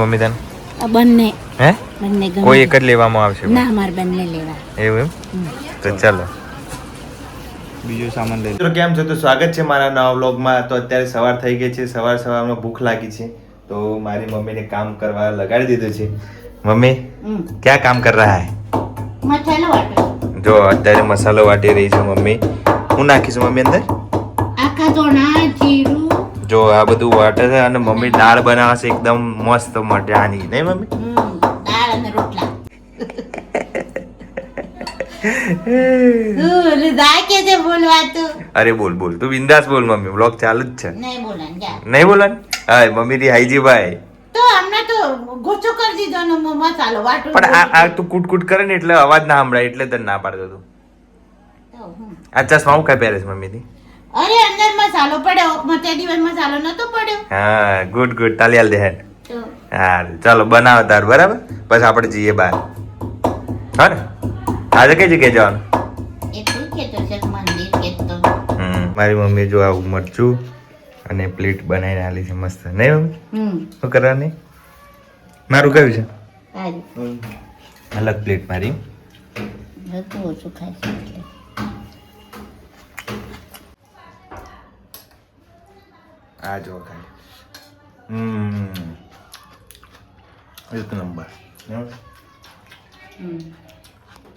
Mummy તને બંને હે બંને કોઈ એક જ લેવામાં આવશે ના મારે બંને લેવા એવું એમ તો ચાલો બીજો સામાન લઈ મિત્રો કેમ છો તો સ્વાગત છે મારા નવા વ્લોગમાં તો અત્યારે સવાર થઈ ગઈ છે સવારમાં ભૂખ લાગી છે તો મારી મમ્મીને કામ કરવા લગાડી દીધું છે મમ્મી ક્યાં કામ કર રહા હે મસાલો વાટો જો અત્યારે મસાલો વાટી રહી છે મમ્મી હું નાખીશ મમ્મી અંદર આખા ધોણા જીરું જો આ બધું વાટે છે અને મમ્મી દાળ બનાવે છે એકદમ મસ્ત મજાની નહીં મમ્મી દાળ અને રોટલા અરે બોલ બોલ તું બિંદાસ બોલ મમ્મી વ્લોગ ચાલુ જ છે નહીં બોલાન હા મમ્મી થી હાઈજી ભાઈ તો હમણાં તો ગોચો કરી દીધો ને મસાલો વાટો પણ આ તું કૂટ કરે ને એટલે અવાજ ના સંભળાય એટલે તને ના પાડતો તું આ ચશ્મા હું કઈ પહેરે છે મમ્મી થી અરે અંદર મસાલો પડ્યો તે દિવસ મસાલો નતો પડ્યો હા ગુડ તાલી હાલ દે હેડ તો હા ચાલો બનાવો તાર બરાબર પછી આપણે જઈએ બહાર હા ને આજે કઈ જગ્યાએ જવાનું એટલું કેતો છે મંદિર કેતો મારી મમ્મી જો આવું મરચું અને પ્લેટ બનાવીને આલી છે મસ્ત નહીં મમ્મી શું કરવાની મારું કયું છે સારું અલગ પ્લેટ મારી બધું ઓછું ખાય છે એટલે આ જો ખાલી એક નંબર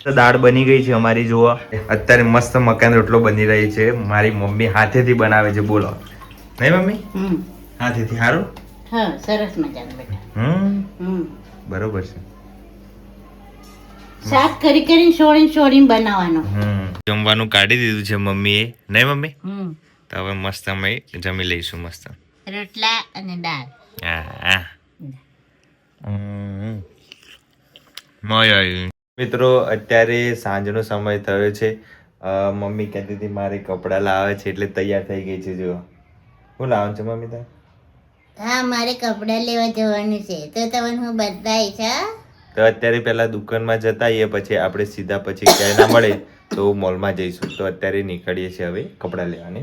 તો દાળ બની ગઈ છે અમારી જોવા અત્યારે મસ્ત મકાન રોટલો બની રહી છે મારી મમ્મી હાથેથી બનાવે છે બોલો નહીં મમ્મી હાથેથી સારું હા સરસ મજાનું બેટા બરોબર છે શાક કરી સોળીને બનાવવાનો જમવાનું કાઢી દીધું છે મમ્મીએ નહીં મમ્મી તો હવે મસ્ત અમે જમી લઈશું મસ્ત રોટલા અને દાળ મિત્રો અત્યારે સાંજનો સમય થયો છે મમ્મી કહેતી હતી મારે કપડાં લાવે છે એટલે તૈયાર થઈ ગઈ છે જો શું લાવવાનું છે મમ્મી તાર હા મારે કપડાં લેવા જવાનું છે તો તમને હું બતાવીશ હા તો અત્યારે પહેલા દુકાનમાં જતા આવીએ પછી આપણે સીધા પછી ક્યાંય ના મળે તો મોલમાં જઈશું તો અત્યારે નીકળીએ છીએ હવે કપડાં લેવાને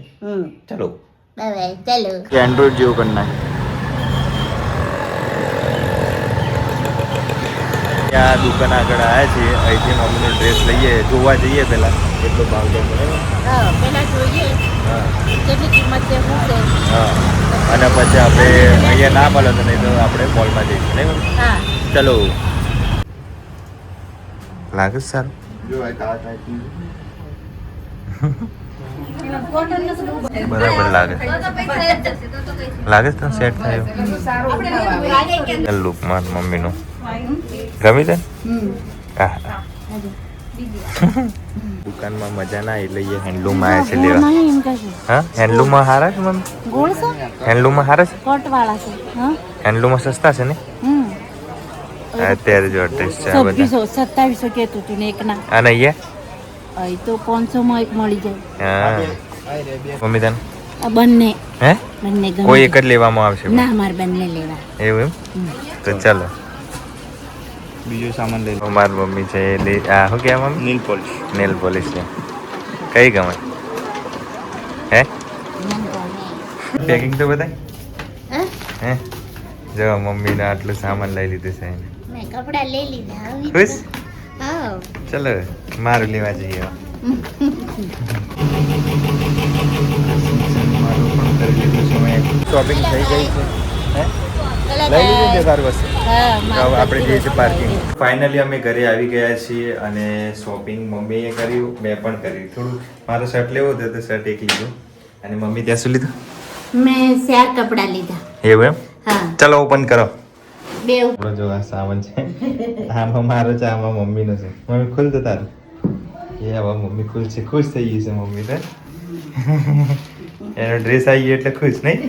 ચલો બાય ચાલો એન્ડ્રોઈડ જેવું કરી નાખ ત્યાં દુકાન આગળ આવ્યા છીએ અહીંથી મમ્મીનો ડ્રેસ લઈએ જોવા જઈએ પહેલા કેટલો ભાવ છે પેલા જોઈએ કેટલી કિંમત છે શું છે હા અને પછી આપણે અહીંયા ના મળે તો નહીં તો આપણે મોલમાં જઈશું નહીં હા ચલો લાગે સારું બરાબર લાગે તો સેટ થયું લુક માર મમ્મીનું ગમી છે દુકાનમાં મજા ના એટલે એ હેન્ડલૂમ આવ્યા છે લેવા હા હેન્ડલૂમમાં સારા છે મમ્મી ગોળ છે હેન્ડલૂમમાં સારા છે કોટ વાળા છે હા હેન્ડલૂમમાં સસ્તા છે ને અત્યારે જો ડ્રેસ છે આ બધા 2700 કેતું તું ને એક ના અને અહીંયા અહીં તો 500 માં એક મળી જાય હા મમ્મી તને બંને હે બંને કોઈ એક જ લેવામાં આવશે ના મારે બંને લેવા એવું એમ તો ચાલો બીજો સામાન લઈ લો મારી મમ્મી છે આ શું કહેવાય મમ્મી નેલ પોલિશ છે કઈ ગમે હે પેકિંગ તો બતાય હે જો મમ્મીને આટલું સામાન લઈ લીધું છે એને મેં કપડા લઈ લીધા ખુશ હા ચલો મારું લેવા જઈએ શોપિંગ થઈ ગઈ છે લઈ લીધી છે તારી વસ્તુ આપણે જઈએ છીએ પાર્કિંગ ફાઇનલી અમે ઘરે આવી ગયા છીએ અને શોપિંગ મમ્મીએ કર્યું મેં પણ કર્યું થોડું મારો શર્ટ લેવો હતો તો શર્ટ એક લીધું અને મમ્મી ત્યાં શું લીધું મેં 4 કપડા લીધા એવું એમ હા ચલો ઓપન કરો બે જો આ સામાન છે આમાં મારો છે આમાં મમ્મીનો છે મમ્મી ખુલ તો તારું એ હવે મમ્મી ખુશ છે ખુશ થઈ ગઈ છે મમ્મી તો એનો ડ્રેસ આવી ગયો એટલે ખુશ નહીં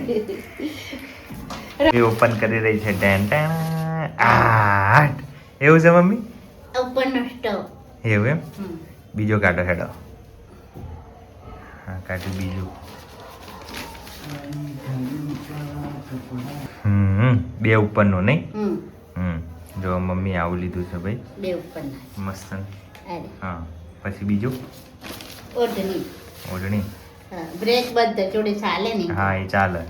ઓપન કરી રહી છે ટેન ટેન આઠ એવું છે મમ્મી ઉપરનો સ્ટવ એવું એમ બીજો કાઢો હેડો હા કાઢી બીજું બે ઉપરનું નહીં જો મમ્મી આવું લીધું છે ભાઈ બે ઉપરના મસ્ત અરે હા પછી બીજું ઓઢણી બ્રેક બધા જોડે ચાલે ને હા એ ચાલે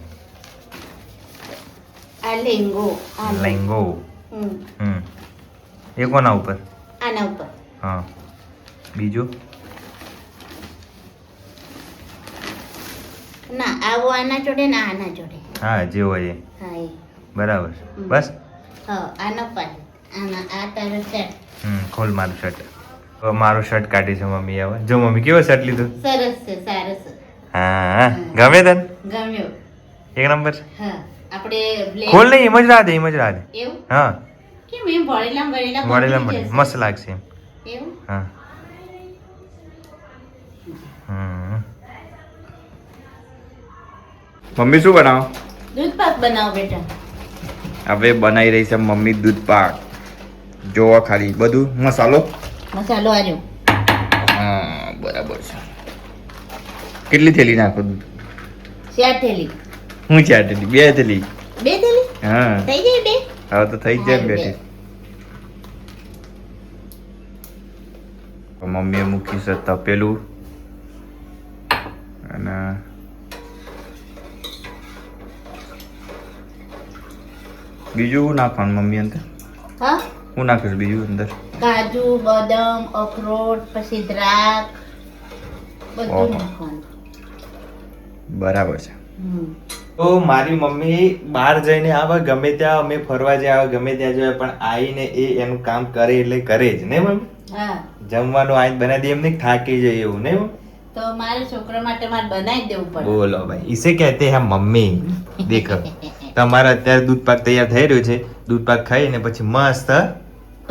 આ લેંગો લેંગો. હમ એ કોના ઉપર? આના ઉપર. હા. બીજું? ના આવો આના જોડે ને આના જોડે. હા જે હોય એ. હા એ. બરાબર. બસ. હા આનો પર આના આ તારો શર્ટ. ખોલ મારું શર્ટ. મારો શર્ટ કાઢી છે મમ્મી હવે. જો મમ્મી કેવો શર્ટ લીધો? સરસ છે સારો છે. હા ગમે તને? ગમ્યો. એક નંબર. હા આપણે ખોલ નહીં, એમ જ રાહ દે, એમ જ રાહ દે. એવું હા કેમ એમ ભળેલા વળેલા મળે મસ્ત લાગશે એમ. એવું હા. મમ્મી શું બનાવો? દૂધ પાક બનાવો બેટા. હવે બનાવી રહી છે મમ્મી દૂધ પાક. જોવા ખાલી બધું મસાલો. મસાલો આજો. હા બરાબર છે. કેટલી થેલી નાખો દૂધ? 4 થેલી. હું 4 થેલી? 2 થેલી. 2 થેલી હા થઈ ગઈ 2. હવે તો થઈ જ જાય ને બેટી. મમ્મીએ મૂકી છે તપેલું અને બીજું નાખવાનું મમ્મી અંદર. હા હું નાખીશ બીજું અંદર? કાજુ બદામ અખરોટ પછી દ્રાક્ષ બધું ઓહો. નાખવાનું. બરાબર છે. તો મારી મમ્મી બહાર જઈને આવે ગમે ત્યાં, અમે ફરવા જાય ગમે ત્યાં જોઈએ, પણ આવીને એ એનું કામ કરે એટલે કરે જ ને મમ્મી. હા જમવાનું આવીને બનાવી દે, એમ નહીં થાકી જાય એવું ને. તો મારા છોકરા માટે મારે બનાવી દેવું પડે. બોલો ભાઈ, ઇસે કહેતે હૈ મમ્મી. દેખો તમારે અત્યારે દૂધ પાક તૈયાર થઈ રહ્યો છે. દૂધ પાક ખાઈને પછી મસ્ત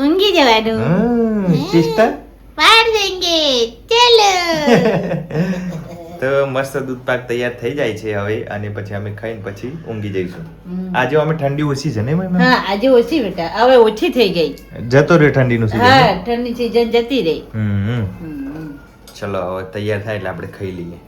ઊંઘી જવાનું. ચિસ્તા બહાર જઈએ ચલો. તો મસ્ત દૂધ પાક તૈયાર થઈ જાય છે હવે, અને પછી અમે ખાઈને પછી ઊંઘી જઈશું. આજે અમે ઠંડી ઓછી છે ને મમ્મી? હા આજે ઓછી બેટા, હવે ઓછી થઈ ગઈ. જતો રહ્યો ઠંડીનું હા સીઝન. ઠંડી સીઝન જતી રહી. ચલો હવે તૈયાર થાય એટલે આપણે ખાઈ લઈએ.